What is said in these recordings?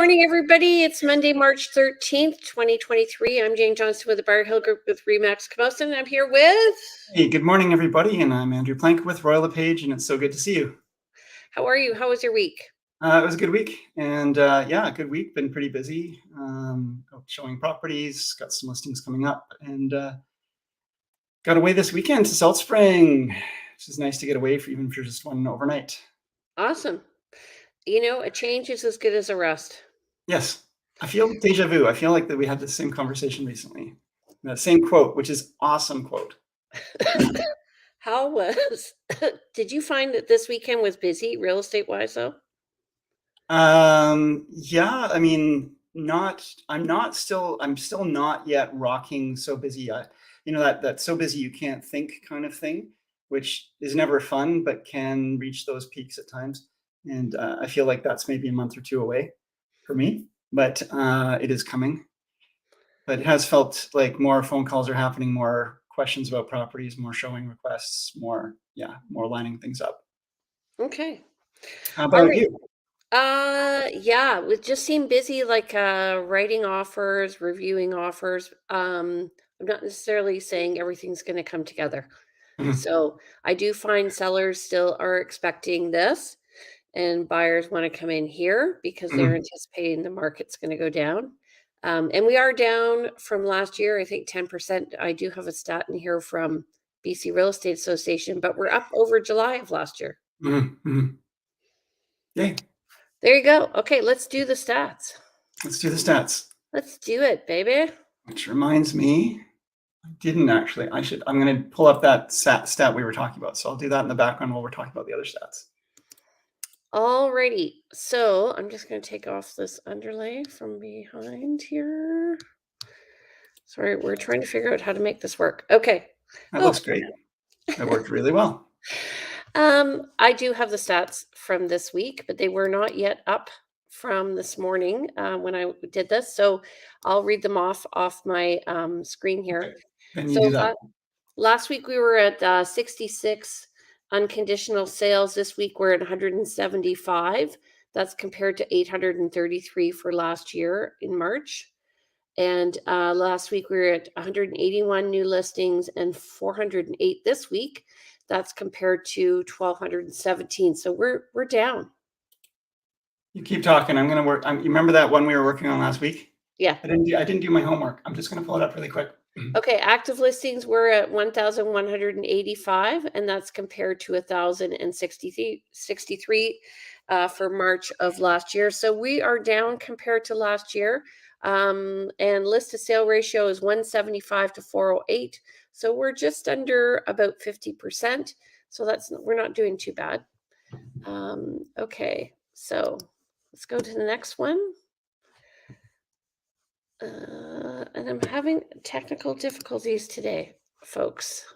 morning, everybody. It's Monday, March 13th, 2023. I'm Jane Johnston with the Bar Hill Group with Remax Camosun. I'm here with... Hey, good morning, everybody. And I'm Andrew Plank with LePage, and it's so good to see you. How are you? How was your week? It was a good week. And yeah, a good week. Been pretty busy. Showing properties, got some listings coming up, and got away this weekend to Salt Spring, which is nice to get away for, even if you're just one overnight. Awesome. You know, a change is as good as a rest. Yes. I feel deja vu. I feel like that we had the same conversation recently. The same quote, which is awesome quote. How was... Did you find that this weekend was busy real estate-wise, though? Yeah, I mean, I'm still not yet rocking so busy. You know, that so busy you can't think kind of thing, which is never fun, but can reach those peaks at times. And I feel like that's maybe a month or two away for me, but it is coming. But it has felt like more phone calls are happening, more questions about properties, more showing requests, more lining things up. Okay. How about you? Yeah, it just seemed busy, like writing offers, reviewing offers. I'm not necessarily saying everything's going to come together. So I do find sellers still are expecting this, and buyers want to come in here because they're anticipating the market's going to go down. And we are down from last year, I think 10%. I do have a stat in here from BC Real Estate Association, but we're up over July of last year. Yay. There you go. Okay, let's do the stats. Let's do the stats. Let's do it, baby. Which reminds me, I didn't actually. I'm going to pull up that stat we were talking about. So I'll do that in the background while we're talking about the other stats. Alrighty. So I'm just going to take off this underlay from behind here. Sorry, we're trying to figure out how to make this work. Okay. That looks great. That worked really well. I do have the stats from this week, but they were not yet up from this morning when I did this. So I'll read them off my screen here. Okay. Then you do that. Last week we were at 66 unconditional sales. This week we're at 175. That's compared to 833 for last year in March. And last week we were at 181 new listings and 408 this week. That's compared to 1,217. So we're down. You keep talking. I'm going to work. You remember that one we were working on last week? Yeah. I didn't do my homework. I'm just going to pull it up really quick. Okay, active listings were at 1,185, and that's compared to 1,063 for March of last year. So we are down compared to last year. And list to sale ratio is 175 to 408. So we're just under about 50%. So we're not doing too bad. Okay, so let's go to the next one. And I'm having technical difficulties today, folks.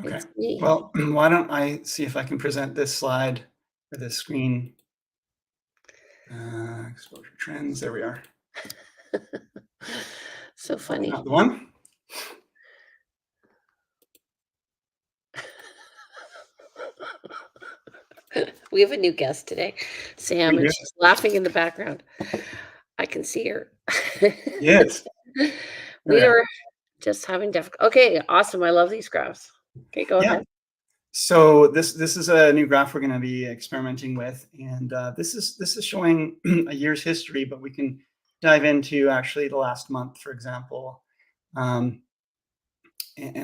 Okay. It's me. Well, why don't I see if I can present this slide or this screen? Exposure trends. There we are. So funny. Not the one. We have a new guest today, Sam, and she's laughing in the background. I can see her. Yes. We are just having difficulty. Okay, awesome. I love these graphs. Okay, go ahead. So this is a new graph we're going to be experimenting with, and this is showing a year's history, but we can dive into actually the last month, for example, and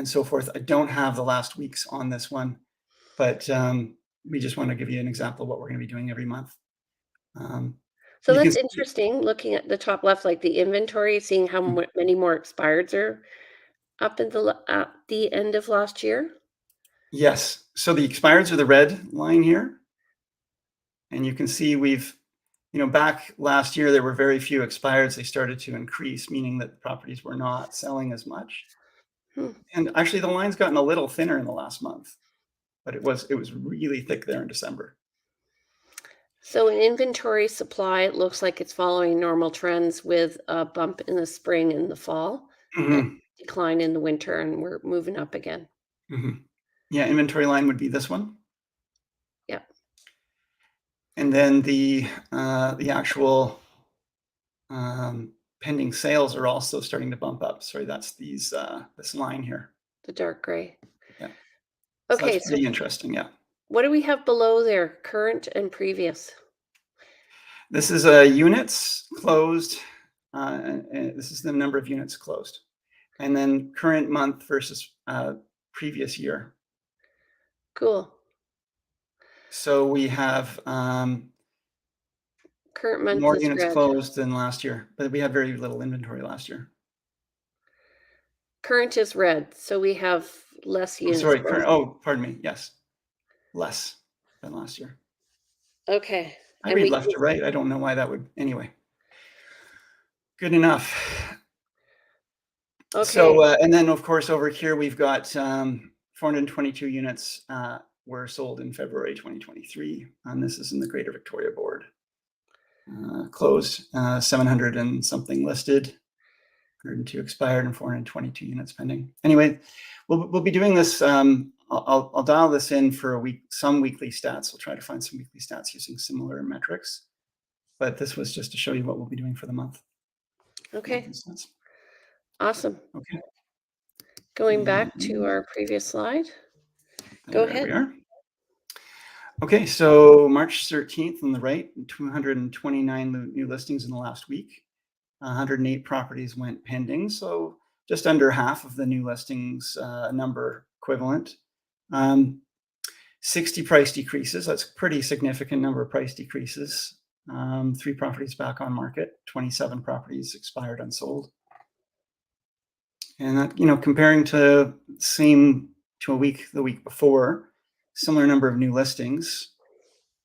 so forth. I don't have the last weeks on this one, but we just want to give you an example of what we're going to be doing every month. So that's interesting, looking at the top left, like the inventory, seeing how many more expireds are up at the end of last year. Yes. So the expireds are the red line here. And you can see back last year, there were very few expireds. They started to increase, meaning that the properties were not selling as much. And actually, the line's gotten a little thinner in the last month, but it was really thick there in December. So in inventory supply, it looks like it's following normal trends with a bump in the spring and the fall, and decline in the winter, and we're moving up again. Yeah, inventory line would be this one. Yep. And then the actual pending sales are also starting to bump up. Sorry, that's these this line here. The dark gray. Yeah. So Okay, that's so pretty interesting. Yeah. what do we have below there? Current and previous. This is units closed. And this is the number of units closed. And then current month versus previous year. Cool. So we have Current month more is units red. closed than last year, but we had very little inventory last year. Current is red, so we have less Oh, units sorry, current. closed. Oh, pardon me. Yes, less than last year. Okay, I and read we left to right. I don't know why that would. Anyway, good enough. okay, So, and then of course over here we've got 422 units were sold in February 2023, and this is in the Greater Victoria Board. Closed, 700 and something listed, 102 expired, and 422 units pending. Anyway, we'll be doing this. I'll dial this in for a week, some weekly stats. We'll try to find some weekly stats using similar metrics. But this was just to show you what we'll be doing for the month. okay, Monthly awesome. Okay. Going back to our previous slide. Go There we ahead. are. Okay, so March 13th on the right, 229 new listings in the last week. 108 properties went pending, so just under half of the new listings number equivalent. 60 price decreases, that's a pretty significant number of price decreases. 3 properties back on market, 27 properties expired unsold. And that, comparing to a week the week before, similar number of new listings,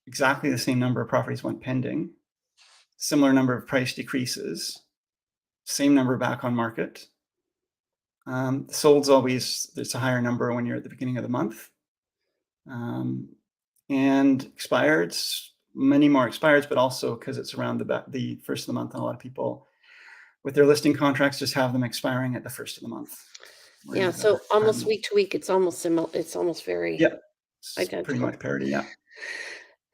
exactly the same number of properties went pending, similar number of price decreases, same number back on market. Sold's always, there's a higher number when you're at the beginning of the month. And expireds, many more expireds, but also because it's around the first of the month, and a lot of people with their listing contracts just have them expiring at the first of the month. Yeah, so almost week to week, it's almost similar. It's almost very Yeah, it's pretty identical. much parity. Yeah.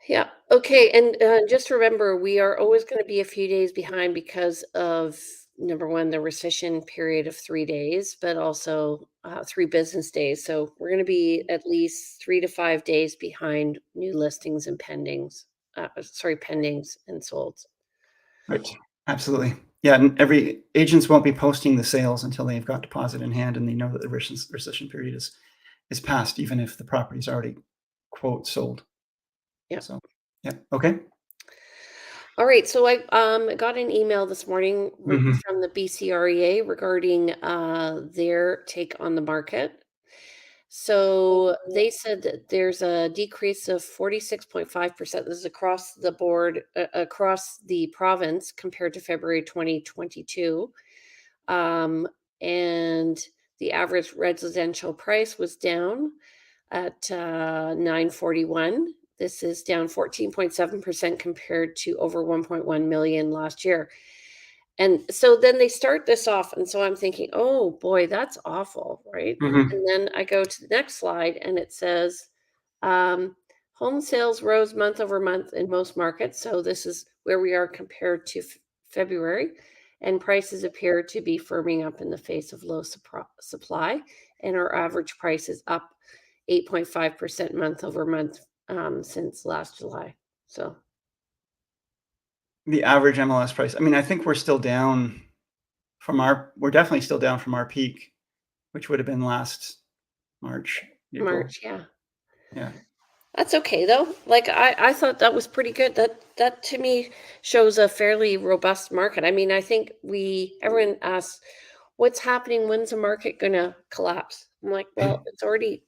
Yeah. Okay. And just remember, we are always going to be a few days behind because of number one, the recession period of 3 days, but also 3 business days. So we're going to be at least 3 to 5 days behind new listings and pendings. Pendings and solds. Right. Absolutely. Yeah, and every agents won't be posting the sales until they've got deposit in hand and they know that the recession period is passed, even if the property's already quote sold. Yeah. So, yeah. Okay. All right. So I got an email this morning Mhm. from the BCREA regarding their take on the market. So they said that there's a decrease of 46.5%. This is across the board, across the province compared to February 2022. Um, and the average residential price was down at 941. This is down 14.7% compared to over 1.1 million last year. And so then they start this off, and so I'm thinking, "Oh boy, that's awful," right? Mhm. And then I go to the next slide and it says, um, home sales rose month over month in most markets. So this is where we are compared to February, and prices appear to be firming up in the face of low supply, and our average price is up 8.5% month over month since last July. So The average MLS price. I mean, I think we're still down we're definitely still down from our peak, which would have been last March, April. March, yeah. Yeah. That's okay though. Like I thought that was pretty good. That to me shows a fairly robust market. I mean, I think everyone asks, what's happening? When's the market gonna collapse? I'm like, well, it's already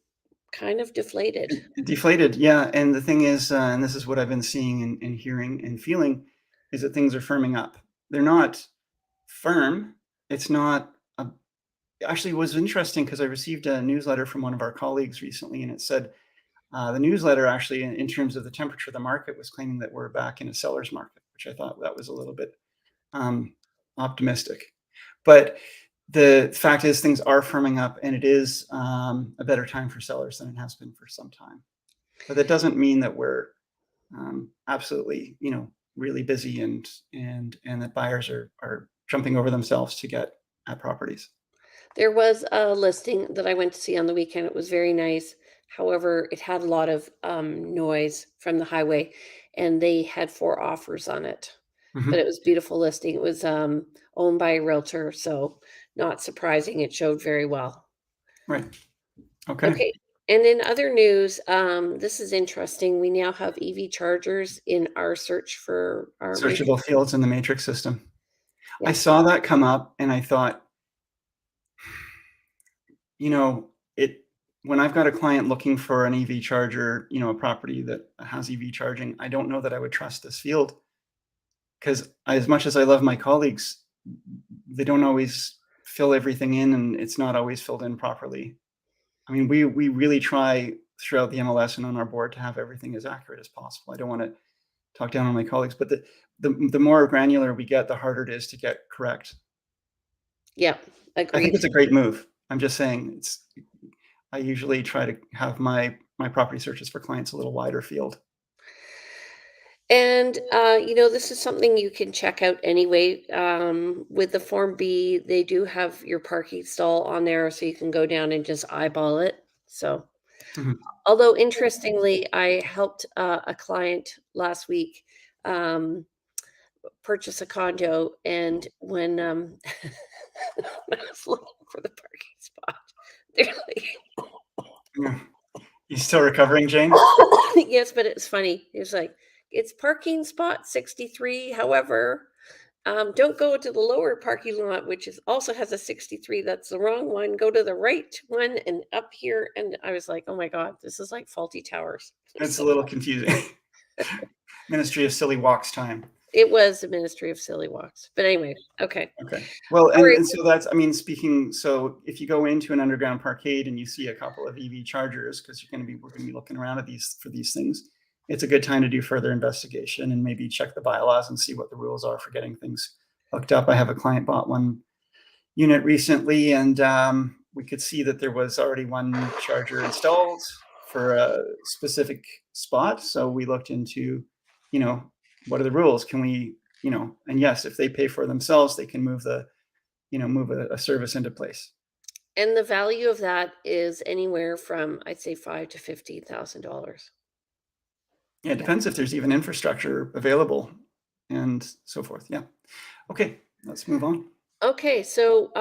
kind of deflated. It deflated, yeah, and the thing is, and this is what I've been seeing and hearing and feeling, is that things are firming up. They're not firm. It's not a actually, it was interesting because I received a newsletter from one of our colleagues recently, and it said, the newsletter actually, in terms of the temperature of the market, was claiming that we're back in a seller's market, which I thought that was a little bit um, optimistic. But the fact is, things are firming up, and it is a better time for sellers than it has been for some time. But that doesn't mean that we're absolutely, really busy, and that buyers are jumping over themselves to get at properties. There was a listing that I went to see on the weekend. It was very nice. However, it had a lot of noise from the highway, and they had 4 offers on it. But it Mhm. was a beautiful listing. It was owned by a realtor, so not surprising. It showed very well. Right. Okay. Okay. And in other news, this is interesting. We now have EV chargers in our search for our matrix. Searchable fields in the matrix system. I Yeah. saw that come up and I thought, you know, it when I've got a client looking for an EV charger, a property that has EV charging, I don't know that I would trust this field because as much as I love my colleagues, they don't always fill everything in and it's not always filled in properly. I mean, we really try throughout the MLS and on our board to have everything as accurate as possible. I don't want to talk down on my colleagues, but the more granular we get, the harder it is to get correct. Yeah. I think Agreed. it's a great move. I'm just saying I usually try to have my property searches for clients a little wider field. And, this is something you can check out anyway. With the Form B, they do have your parking stall on there, so you can go down and just eyeball it. So, Mhm. although interestingly, I helped a client last week um, purchase a condo, and when I was looking for the parking spot, they're like, Yeah. You still recovering, Jane? yes, but it's funny. It's like, it's parking spot 63. However, don't go to the lower parking lot, which is also has a 63. That's the wrong one. Go to the right one and up here. And I was like, oh my God, this is like faulty towers. It's a So little confusing. Ministry of Silly Walks time. it was the Ministry of Silly Walks. But anyway, okay. Okay. Well, All and right. and so that's, I mean, speaking, so if you go into an underground parkade and you see a couple of EV chargers, because we're gonna be looking around at these for these things, it's a good time to do further investigation and maybe check the bylaws and see what the rules are for getting things hooked up. I have a client bought one unit recently, and we could see that there was already one charger installed for a specific spot. So we looked into, you know, what are the rules? Can we, and yes, if they pay for it themselves, they can move a service into place. And the value of that is anywhere from, I'd say, five to $15,000. Yeah, it Yeah. depends if there's even infrastructure available and so forth. Yeah. Okay, let's move on. Okay, so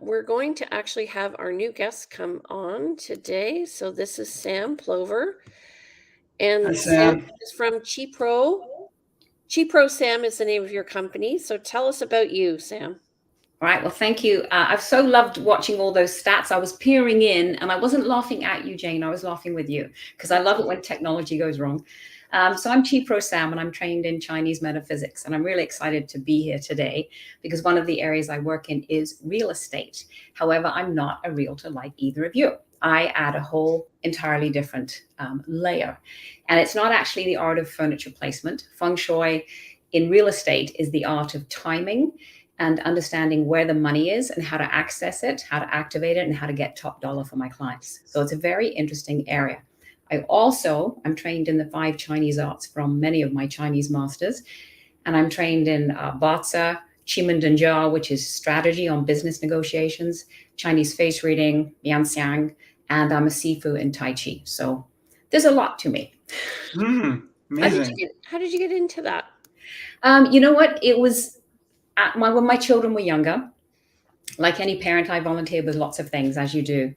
we're going to actually have our new guest come on today. So this is Sam Plover, Hi, and Sam Sam. is from QiPro. QiPro Sam is the name of your company. So tell us about you, Sam. All right. Well, thank you. I've so loved watching all those stats. I was peering in and I wasn't laughing at you, Jane. I was laughing with you because I love it when technology goes wrong. So I'm QiPro Sam and I'm trained in Chinese metaphysics. And I'm really excited to be here today because one of the areas I work in is real estate. However, I'm not a realtor like either of you. I add a whole entirely different layer. And it's not actually the art of furniture placement. Feng Shui in real estate is the art of timing and understanding where the money is and how to access it, how to activate it, and how to get top dollar for my clients. So it's a very interesting area. I'm trained in the 5 Chinese arts from many of my Chinese masters. And I'm trained in Batsa, Qimendonjia, which is strategy on business negotiations, Chinese face reading, Yanxiang, and I'm a Sifu in Tai Chi. So there's a lot to me. Amazing. How did you get into that? You know what? It was when my children were younger. Like any parent, I volunteered with lots of things, as you do.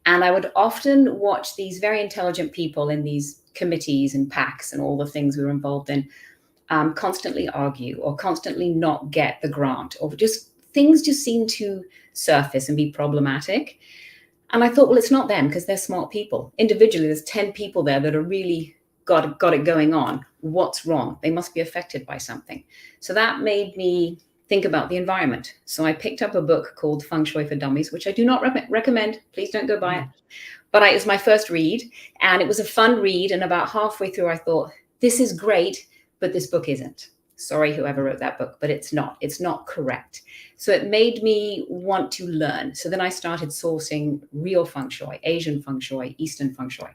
And I would often watch these very intelligent people in these committees and PACs and all the things we were involved in constantly argue or constantly not get the grant, or just things just seem to surface and be problematic. And I thought, well, it's not them because they're smart people. Individually, there's 10 people there that are really got it going on. What's wrong? They must be affected by something. So that made me think about the environment. So I picked up a book called Feng Shui for Dummies, which I do not recommend. Please don't go buy it. But it was my first read, and it was a fun read. And about halfway through, I thought, this is great, but this book isn't. Sorry, whoever wrote that book, but it's not. It's not correct. So it made me want to learn. So then I started sourcing real Feng Shui, Asian Feng Shui, Eastern Feng Shui.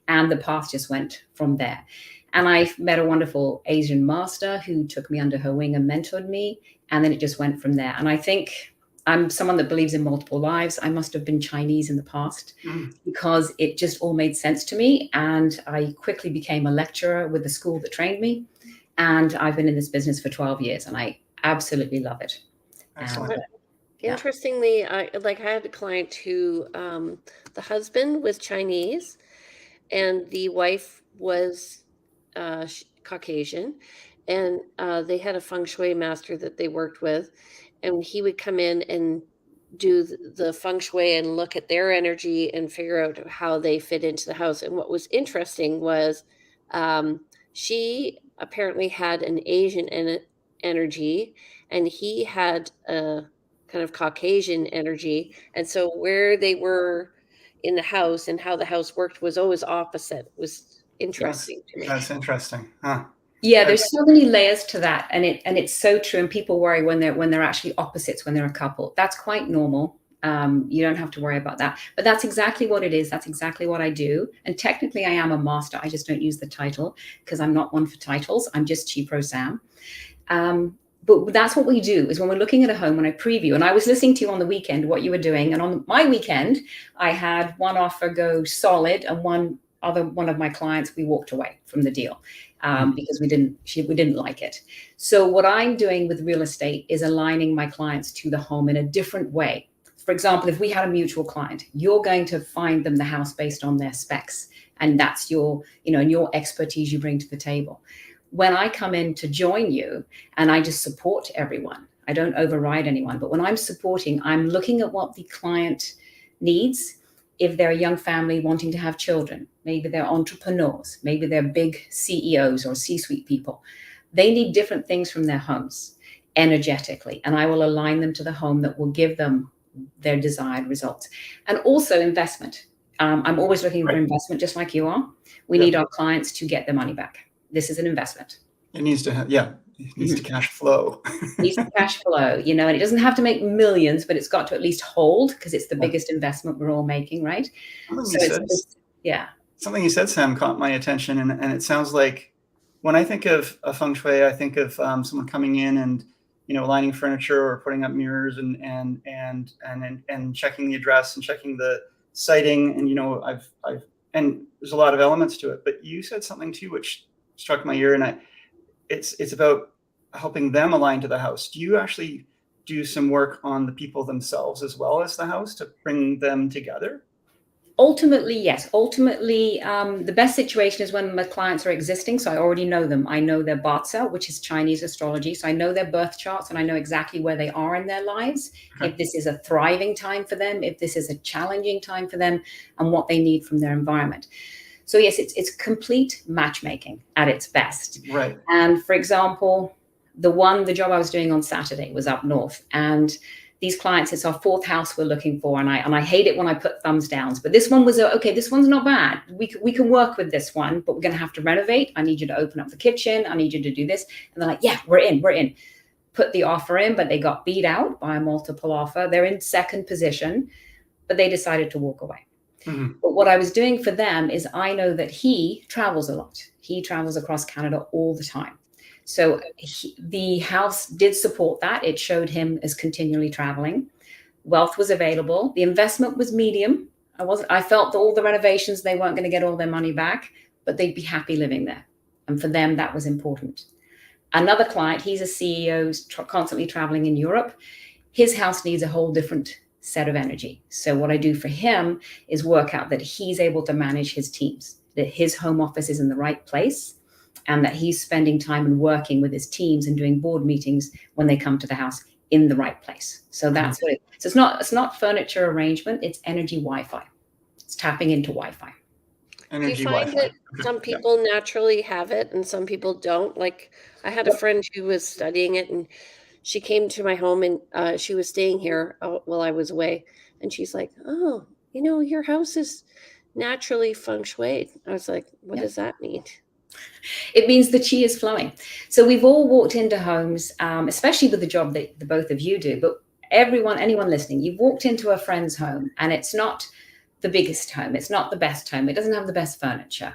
And the path just went from there. And I met a wonderful Asian master who took me under her wing and mentored me. And then it just went from there. And I think I'm someone that believes in multiple lives. I must have been Chinese in the past because it just all made sense to me. And I quickly became a lecturer with the school that trained me. And I've been in this business for 12 years and I absolutely love it. Excellent. Interestingly, I had a client who the husband was Chinese and the wife was Caucasian, and they had a feng shui master that they worked with, and he would come in and do the feng shui and look at their energy and figure out how they fit into the house. And what was interesting was she apparently had an Asian energy, and he had a kind of Caucasian energy. And so where they were in the house and how the house worked was always opposite. It was interesting to me. That's interesting. Huh. Yeah, there's so many layers to that, and it's so true. And people worry when they're actually opposites when they're a couple. That's quite normal. You don't have to worry about that. But that's exactly what it is. That's exactly what I do. And technically, I am a master. I just don't use the title because I'm not one for titles. I'm just QiPro Sam. But that's what we do is when we're looking at a home, when I preview, and I was listening to you on the weekend, what you were doing. And on my weekend, I had one offer go solid and one of my clients, we walked away from the deal because we didn't like it. So what I'm doing with real estate is aligning my clients to the home in a different way. For example, if we had a mutual client, you're going to find them the house based on their specs. And that's your expertise you bring to the table. When I come in to join you and I just support everyone, I don't override anyone, but when I'm supporting, I'm looking at what the client needs. If they're a young family wanting to have children, maybe they're entrepreneurs, maybe they're big CEOs or C-suite people, they need different things from their homes energetically. And I will align them to the home that will give them their desired results. And also investment. I'm always looking for investment, just like you are. We need our clients to get their money back. This is an investment. It needs to it needs to cash flow. It needs to cash flow, and it doesn't have to make millions, but it's got to at least hold because it's the biggest investment we're all making, right? Something you said, Sam, caught my attention, and it sounds like when I think of a feng shui, I think of someone coming in and aligning furniture or putting up mirrors and checking the address and checking the siting, and and there's a lot of elements to it. But you said something too which struck my ear, and it's about helping them align to the house. Do you actually do some work on the people themselves as well as the house to bring them together? Ultimately, yes. Ultimately, the best situation is when my clients are existing. So I already know them. I know their Batsa, which is Chinese astrology. So I know their birth charts and I know exactly where they are in their lives. Okay. If this is a thriving time for them, if this is a challenging time for them, and what they need from their environment. So yes, it's complete matchmaking at its best. Right. And for example, the job I was doing on Saturday was up north, and these clients, it's our fourth house we're looking for. And I hate it when I put thumbs downs, but this one was okay. This one's not bad. We can work with this one, but we're going to have to renovate. I need you to open up the kitchen. I need you to do this. And they're like, yeah, we're in. Put the offer in, but they got beat out by a multiple offer. They're in second position, but they decided to walk away. Mm-hmm. But what I was doing for them is I know that he travels a lot. He travels across Canada all the time. So the house did support that. It showed him as continually traveling. Wealth was available. The investment was medium. I felt that all the renovations, they weren't going to get all their money back, but they'd be happy living there. And for them, that was important. Another client, he's a CEO, constantly traveling in Europe. His house needs a whole different set of energy. So what I do for him is work out that he's able to manage his teams, that his home office is in the right place, and that he's spending time and working with his teams and doing board meetings when they come to the house in the right place. So that's what so it's not furniture arrangement, it's energy Wi-Fi. It's tapping into Wi-Fi. Energy do you find Wi-Fi. That some people naturally have it and some people don't? Like I had a friend who was studying it, and she came to my home, and she was staying here while I was away. And she's like, oh, your house is naturally feng shui. I was like, what does that mean? It means the chi is flowing. So we've all walked into homes, especially with the job that the both of you do, but anyone listening, you've walked into a friend's home and it's not the biggest home. It's not the best home. It doesn't have the best furniture.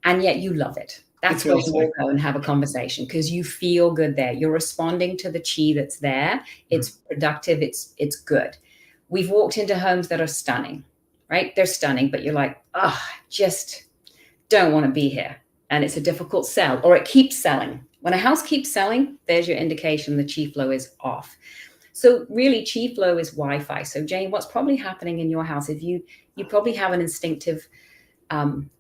And yet you love it. That's where you all go and have a conversation, because you feel good there. You're responding to the chi that's there. It's productive. It's good. We've walked into homes that are stunning, right? They're stunning, but you're like, oh, just don't want to be here. And it's a difficult sell, or it keeps selling. When a house keeps selling, there's your indication the chi flow is off. So really, chi flow is Wi-Fi. So Jane, what's probably happening in your house, if you probably have an instinctive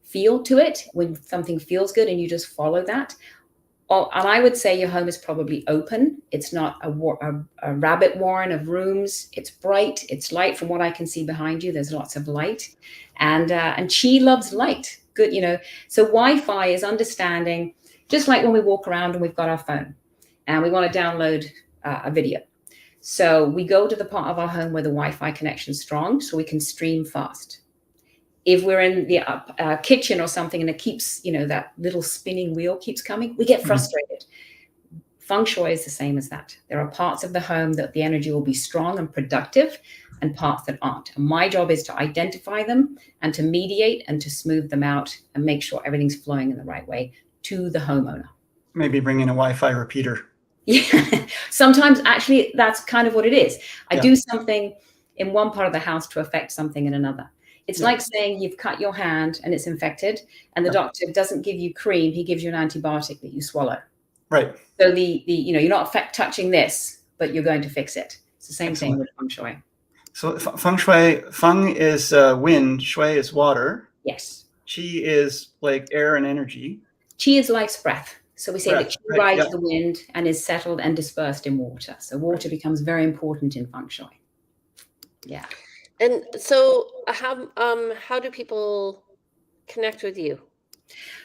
feel to it when something feels good and you just follow that. And I would say your home is probably open. It's not a rabbit warren of rooms. It's bright. It's light. From what I can see behind you, there's lots of light, and chi loves light. Good, So Wi-Fi is understanding, just like when we walk around and we've got our phone and we want to download a video. So we go to the part of our home where the Wi-Fi connection is strong, so we can stream fast. If we're in the kitchen or something and it keeps, that little spinning wheel keeps coming, we get frustrated. Feng Shui is the same as that. There are parts of the home that the energy will be strong and productive, and parts that aren't. And my job is to identify them and to mediate and to smooth them out and make sure everything's flowing in the right way to the homeowner. Maybe bring in a Wi-Fi repeater. Yeah, sometimes actually that's kind of what it is. I do something in one part of the house to affect something in another. It's like saying you've cut your hand and it's infected, and the doctor doesn't give you cream, he gives you an antibiotic that you swallow. Right. So you're not touching this, but you're going to fix it. It's the same thing with Feng Shui. So Feng Shui, Feng is wind, Shui is water. Yes. Qi is like air and energy. Qi is life's breath. So we say that Qi rides the wind and is settled and dispersed in water. So water becomes very important in Feng Shui. Yeah. And so how do people connect with you?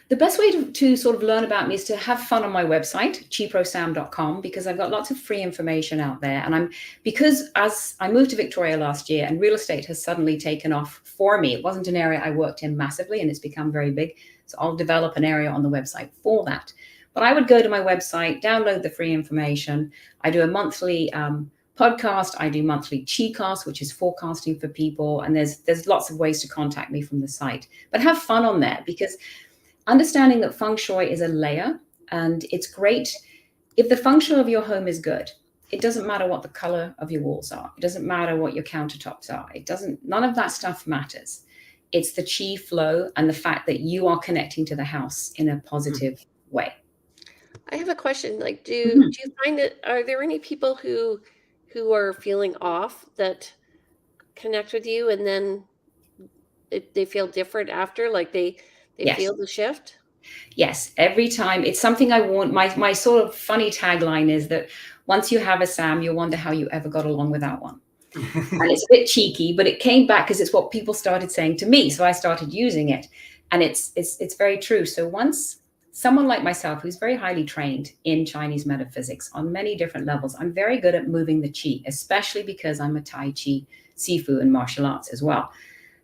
The best way to sort of learn about me is to have fun on my website, QiProSam.com, because I've got lots of free information out there. And because as I moved to Victoria last year and real estate has suddenly taken off for me, it wasn't an area I worked in massively and it's become very big. So I'll develop an area on the website for that. But I would go to my website, download the free information. I do a monthly podcast. I do monthly Qicast, which is forecasting for people. And there's lots of ways to contact me from the site. But have fun on there, because understanding that Feng Shui is a layer, and it's great if the function of your home is good. It doesn't matter what the color of your walls are. It doesn't matter what your countertops are. None of that stuff matters. It's the chi flow and the fact that you are connecting to the house in a positive way. I have a question. Like, do you find that, are there any people who are feeling off that connect with you and then they feel different after, like they feel the shift? Yes, every time. It's something I want. My sort of funny tagline is that once you have a Sam, you'll wonder how you ever got along without one. And it's a bit cheeky, but it came back because it's what people started saying to me. So I started using it, and it's very true. So once someone like myself, who's very highly trained in Chinese metaphysics on many different levels, I'm very good at moving the chi, especially because I'm a Tai Chi, Sifu, and martial arts as well.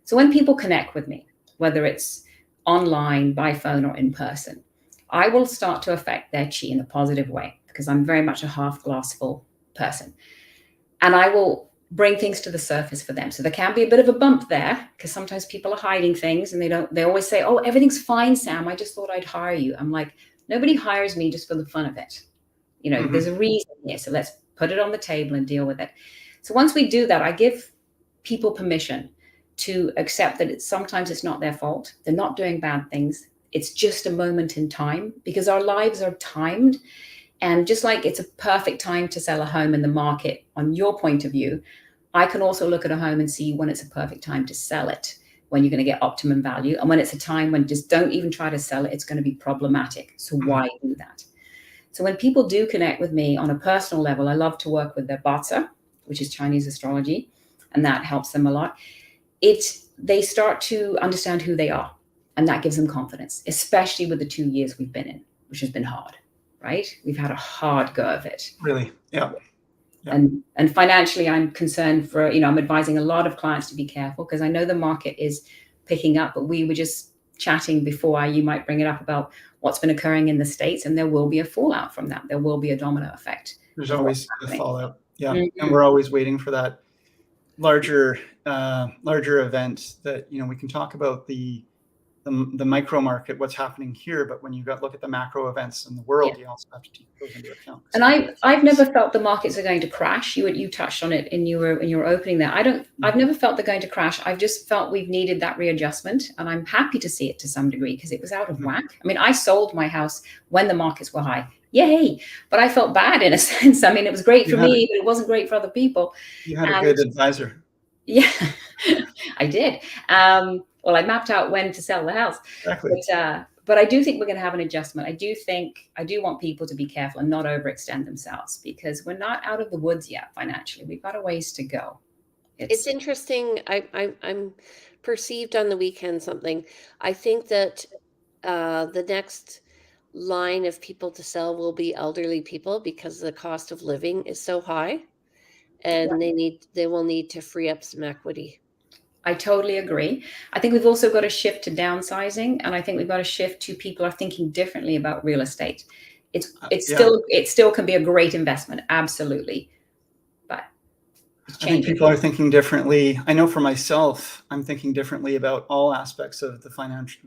So when people connect with me, whether it's online, by phone, or in person, I will start to affect their chi in a positive way, because I'm very much a half glass full person. And I will bring things to the surface for them. So there can be a bit of a bump there, because sometimes people are hiding things and they always say, oh, everything's fine, Sam. I just thought I'd hire you. I'm like, nobody hires me just for the fun of it. There's a reason here. So let's put it on the table and deal with it. So once we do that, I give people permission to accept that sometimes it's not their fault. They're not doing bad things. It's just a moment in time, because our lives are timed. And just like it's a perfect time to sell a home in the market on your point of view, I can also look at a home and see when it's a perfect time to sell it, when you're going to get optimum value, and when it's a time when just don't even try to sell it, it's going to be problematic. So why do that? So when people do connect with me on a personal level, I love to work with their Bata, which is Chinese astrology, and that helps them a lot. They start to understand who they are, and that gives them confidence, especially with the 2 years we've been in, which has been hard. Right? We've had a hard go of it. Really? Yeah. And financially, I'm concerned for, I'm advising a lot of clients to be careful, because I know the market is picking up, but we were just chatting before you might bring it up about what's been occurring in the States, and there will be a fallout from that. There will be a domino effect. There's always a fallout. Yeah. And we're always waiting for that larger event that, we can talk about the the micro market, what's happening here, but when you look at the macro events in the world, you also have to take those into account. And I've never felt the markets are going to crash. You touched on it in your opening there. I've never felt they're going to crash. I've just felt we've needed that readjustment, and I'm happy to see it to some degree because it was out of whack. I mean, I sold my house when the markets were high. Yay! But I felt bad in a sense. I mean, it was great for me, but it wasn't great for other people. You had a good advisor. Yeah, I did. Well, I mapped out when to sell the house. Exactly. But I do think we're going to have an adjustment. I do want people to be careful and not overextend themselves because we're not out of the woods yet financially. We've got a ways to go. It's interesting. I'm perceived on the weekend something. I think that the next line of people to sell will be elderly people because the cost of living is so high, and they will need to free up some equity. I totally agree. I think we've also got to shift to downsizing, and I think we've got to shift to people are thinking differently about real estate. It still can be a great investment, absolutely, but it's changing. I think people are thinking differently. I know for myself, I'm thinking differently about all aspects of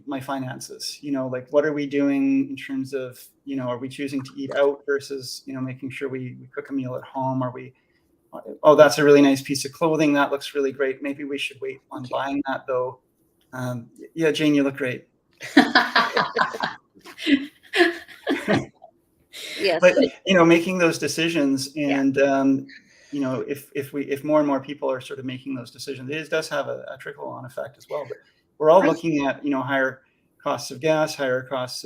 my finances. Like what are we doing in terms of are we choosing to eat out versus making sure we cook a meal at home? Are we oh, that's a really nice piece of clothing. That looks really great. Maybe we should wait on buying that though. Yeah, Jane, you look great. Yes. But, making those decisions and, if more and more people are sort of making those decisions, it does have a trickle on effect as well. But we're all looking at, higher costs of gas, higher costs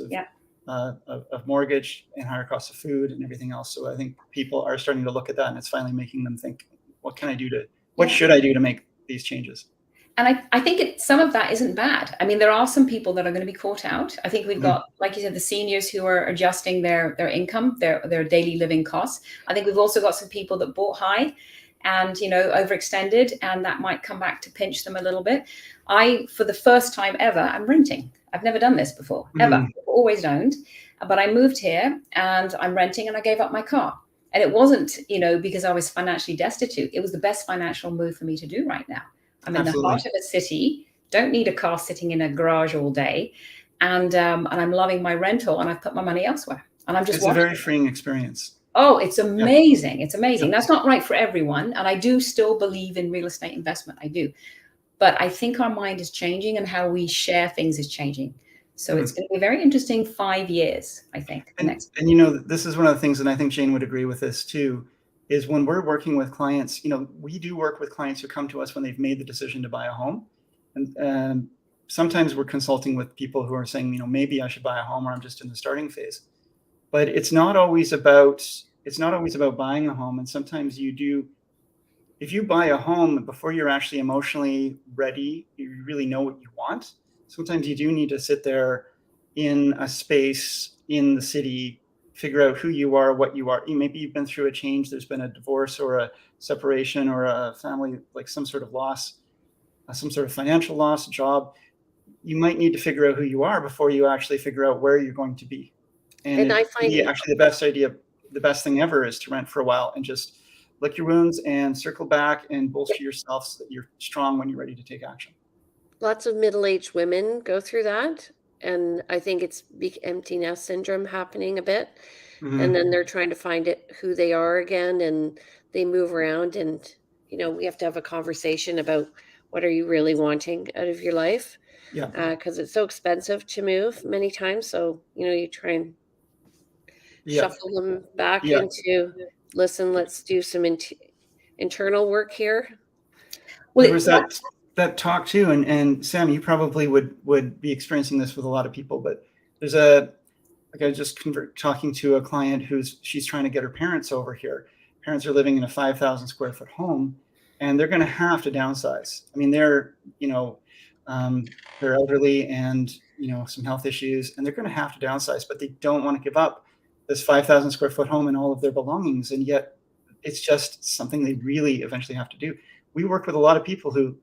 of mortgage and higher costs of food and everything else. So I think people are starting to look at that and it's finally making them think, what should I do to make these changes? And I think some of that isn't bad. I mean, there are some people that are going to be caught out. I think we've got, like you said, the seniors who are adjusting their income, their daily living costs. I think we've also got some people that bought high and, overextended, and that might come back to pinch them a little bit. For the first time ever, I'm renting. I've never done this before, ever. I've always owned. But I moved here and I'm renting and I gave up my car. And it wasn't, because I was financially destitute. It was the best financial move for me to do right now. I'm in the heart of a city, don't need a car sitting in a garage all day. And I'm loving my rental and I've put my money elsewhere. And I'm just It's a very freeing experience. Oh, it's amazing. It's amazing. That's not right for everyone. And I do still believe in real estate investment. I do. But I think our mind is changing and how we share things is changing. So it's going to be a very interesting 5 years, I think. And this is one of the things, and I think Jane would agree with this too, is when we're working with clients, we do work with clients who come to us when they've made the decision to buy a home. And sometimes we're consulting with people who are saying, maybe I should buy a home or I'm just in the starting phase. But it's not always about buying a home. And sometimes if you buy a home before you're actually emotionally ready, you really know what you want. Sometimes you do need to sit there in a space in the city, figure out who you are, what you are. Maybe you've been through a change. There's been a divorce or a separation or a family, like some sort of loss, some sort of financial loss, job. You might need to figure out who you are before you actually figure out where you're going to be. And I find actually the best thing ever is to rent for a while and just lick your wounds and circle back and bolster yourself so that you're strong when you're ready to take action. Lots of middle-aged women go through that. And I think it's empty nest syndrome happening a bit. And then they're trying to find who they are again, and they move around, and, we have to have a conversation about what are you really wanting out of your life? Yeah. Because it's so expensive to move many times. So, you try and shuffle them back into, listen, let's do some internal work here. Well, there was that talk too, and Sam, you probably would be experiencing this with a lot of people, but there's I was just talking to a client she's trying to get her parents over here. Parents are living in a 5,000 square foot home, and they're going to have to downsize. I mean, they're elderly and some health issues, and they're going to have to downsize, but they don't want to give up this 5,000 square foot home and all of their belongings, and yet it's just something they really eventually have to do. We work with a lot of people who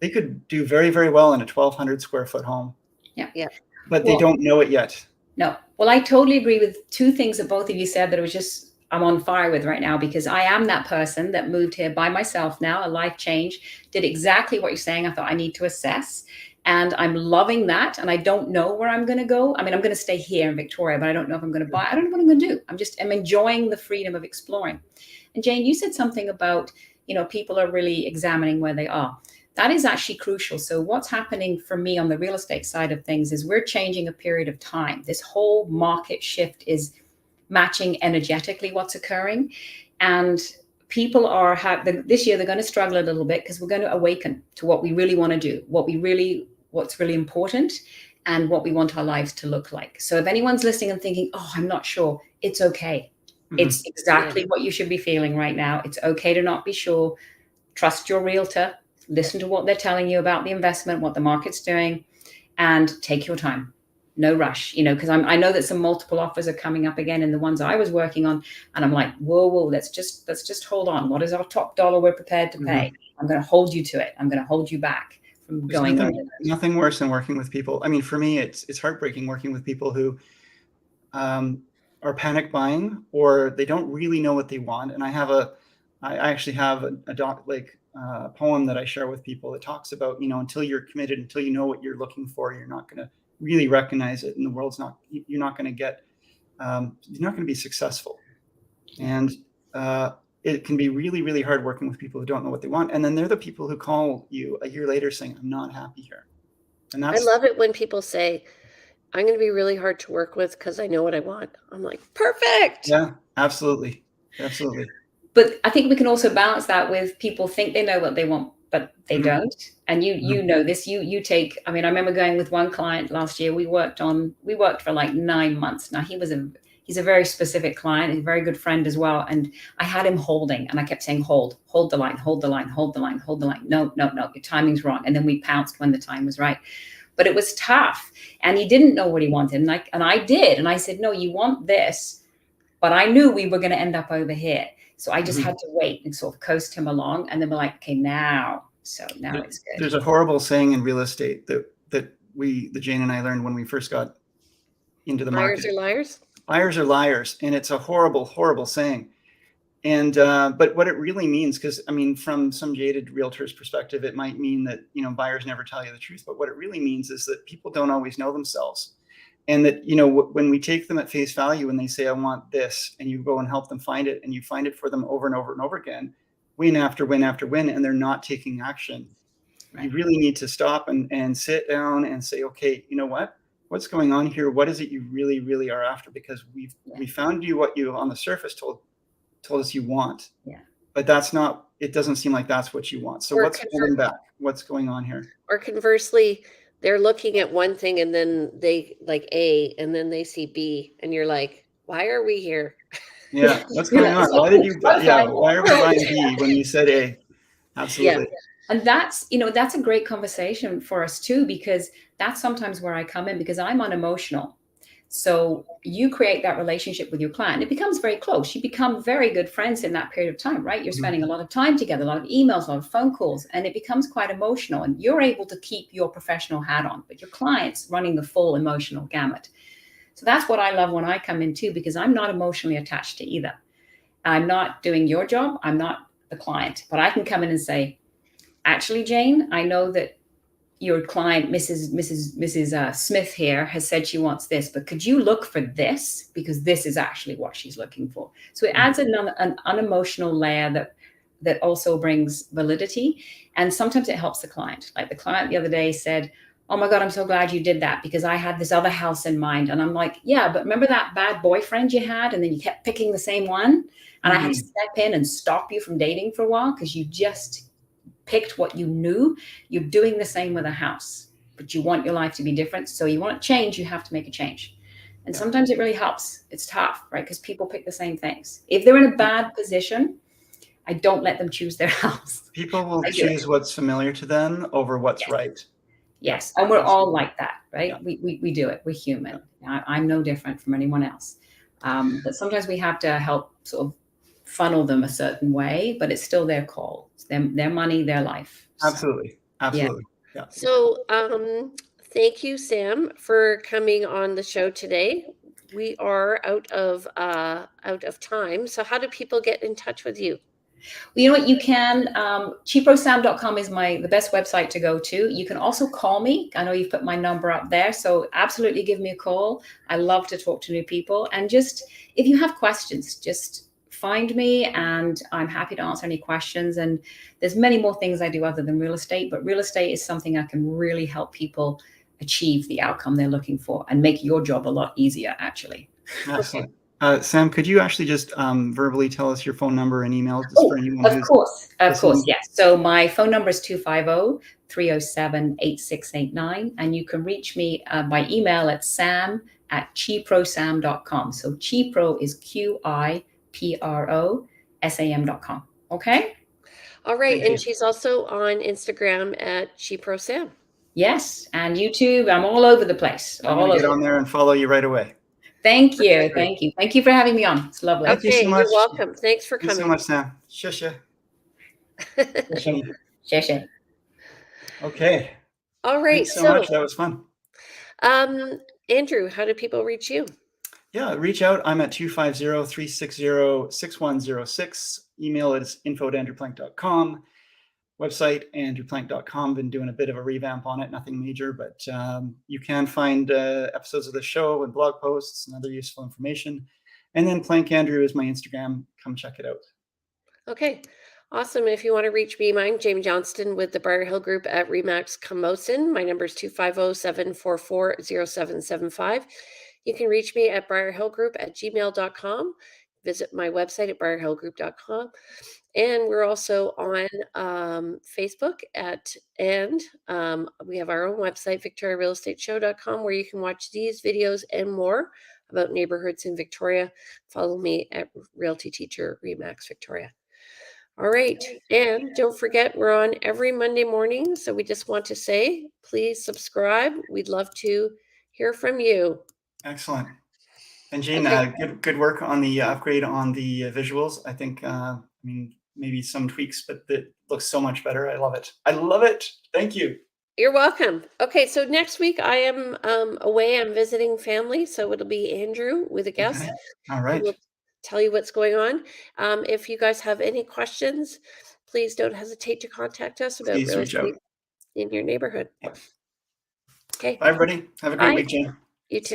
they could do very, very well in a 1,200 square foot home. Yeah. But they don't know it yet. No. Well, I totally agree with two things that both of you said that I'm on fire with right now, because I am that person that moved here by myself now, a life change, did exactly what you're saying. I thought I need to assess. And I'm loving that. And I don't know where I'm going to go. I mean, I'm going to stay here in Victoria, but I don't know if I'm going to buy. I don't know what I'm going to do. I'm enjoying the freedom of exploring. And Jane, you said something about, people are really examining where they are. That is actually crucial. So what's happening for me on the real estate side of things is we're changing a period of time. This whole market shift is matching energetically what's occurring. And people are this year, they're going to struggle a little bit because we're going to awaken to what we really want to do, what's really important, and what we want our lives to look like. So if anyone's listening and thinking, oh, I'm not sure, it's okay. It's exactly what you should be feeling right now. It's okay to not be sure. Trust your realtor. Listen to what they're telling you about the investment, what the market's doing, and take your time. No rush, because I know that some multiple offers are coming up again in the ones I was working on. And I'm like, whoa, let's just hold on. What is our top dollar we're prepared to pay? I'm going to hold you to it. I'm going to hold you back from going over. Nothing worse than working with people. I mean, for me, it's heartbreaking working with people who are panic buying, or they don't really know what they want. And I actually have a poem that I share with people that talks about, until you're committed, until you know what you're looking for, you're not going to really recognize it, and you're not going to be successful. And it can be really, really hard working with people who don't know what they want. And then they're the people who call you a year later saying, I'm not happy here. And I love it when people say, I'm going to be really hard to work with because I know what I want. I'm like, perfect. Yeah, absolutely. Absolutely. But I think we can also balance that with people think they know what they want, but they don't. And you know this, you take, I mean, I remember going with one client last year. We worked for like 9 months. Now he's a very specific client, he's a very good friend as well. And I had him holding, and I kept saying, hold the line, hold the line, hold the line, hold the line. No, your timing's wrong. And then we pounced when the time was right. But it was tough, and he didn't know what he wanted. And I did. And I said, no, you want this, but I knew we were going to end up over here. So I just had to wait and sort of coast him along. And then we're like, okay, now it's good. There's a horrible saying in real estate that Jane and I learned when we first got into the market. Buyers are liars? Buyers are liars. And it's a horrible, horrible saying. And, but what it really means, because I mean, from some jaded realtor's perspective, it might mean that, buyers never tell you the truth. But what it really means is that people don't always know themselves. And that, when we take them at face value and they say, I want this, and you go and help them find it, and you find it for them over and over and over again, win after win after win, and they're not taking action. Right. You really need to stop and sit down and say, okay, you know what? What's going on here? What is it you really, really are after? Because we found you what you on the surface told us you want. Yeah. But it doesn't seem like that's what you want. So what's holding back? What's going on here? Or conversely, they're looking at one thing and then they like A, and then they see B, and you're like, why are we here? Yeah. What's going on? Why are we buying B when you said A? Absolutely. Yeah. And that's a great conversation for us too, because that's sometimes where I come in, because I'm unemotional. So you create that relationship with your client. It becomes very close. You become very good friends in that period of time, right? You're spending a lot of time together, a lot of emails, a lot of phone calls, and it becomes quite emotional. And you're able to keep your professional hat on, but your client's running the full emotional gamut. So that's what I love when I come in too, because I'm not emotionally attached to either. I'm not doing your job. I'm not the client, but I can come in and say, actually, Jane, I know that your client, Mrs. Smith here, has said she wants this, but could you look for this? Because this is actually what she's looking for. So it adds an unemotional layer that also brings validity. And sometimes it helps the client. Like the client the other day said, oh my God, I'm so glad you did that, because I had this other house in mind. And I'm like, yeah, but remember that bad boyfriend you had? And then you kept picking the same one. And I had to step in and stop you from dating for a while because you just picked what you knew. You're doing the same with a house, but you want your life to be different. So you want to change, you have to make a change. And sometimes it really helps. It's tough, right? Because people pick the same things. If they're in a bad position, I don't let them choose their house. People will choose what's familiar to them over what's right. Yes. And we're all like that, right? Yeah. We do it. We're human. Yeah. I'm no different from anyone else. But sometimes we have to help sort of funnel them a certain way, but it's still their call. It's their money, their life. Absolutely. Absolutely. Yeah. So thank you, Sam, for coming on the show today. We are out of time. So how do people get in touch with you? Well, you know what? You can, QiProSam.com is the best website to go to. You can also call me. I know you've put my number up there, so absolutely give me a call. I love to talk to new people. And just, if you have questions, just find me and I'm happy to answer any questions. And there's many more things I do other than real estate, but real estate is something I can really help people achieve the outcome they're looking for and make your job a lot easier, actually. Excellent. Sam, could you actually just verbally tell us your phone number and email just for anyone Of course, listening? yes. So my phone number is 250-307-8689, and you can reach me by email at sam@QiProSam.com. So QiPro is QiProSam.com. Okay? All right. Thank And you. she's also on Instagram at QiPro Sam. Yes, and YouTube. I'm all over the place. I'm going to get on there and follow you right away. Thank you. Thank you. Thank you for having me on. It's lovely. Thank you so Okay, much. you're welcome. Thanks for Thanks so coming. much, Sam. Shusha. Sheshe. Okay. All right. Thanks so much. That was fun. Andrew, how do people reach you? Yeah, reach out. I'm at 250-360-6106. Email is info@andrewplank.com. Website, andrewplank.com. Been doing a bit of a revamp on it, nothing major, but you can find episodes of the show and blog posts and other useful information. And then Plank Andrew is my Instagram. Come check it out. Okay, awesome. If you want to reach me, I'm Jamie Johnston with the Briar Hill Group at Remax Camosun. My number is 250-744-0775. You can reach me at briarhillgroup@gmail.com. Visit my website at briarhillgroup.com. And we're also on Facebook we have our own website, victoriarealestateshow.com, where you can watch these videos and more about neighborhoods in Victoria. Follow me at Realty Teacher Remax Victoria. All right. And don't forget, we're on every Monday morning. So we just want to say, please subscribe. We'd love to hear from you. Excellent. And Jean, Okay. good work on the upgrade on the visuals. I think, maybe some tweaks, but it looks so much better. I love it. I love it. Thank you. You're welcome. Okay, so next week I am away. I'm visiting family, so it'll be Andrew with a guest. Okay. All right. We'll tell you what's going on. If you guys have any questions, please don't hesitate to contact us about Please real reach out. estate in your neighborhood. Okay. Bye, everybody. Have a great Bye. week, Jean. You See too. you.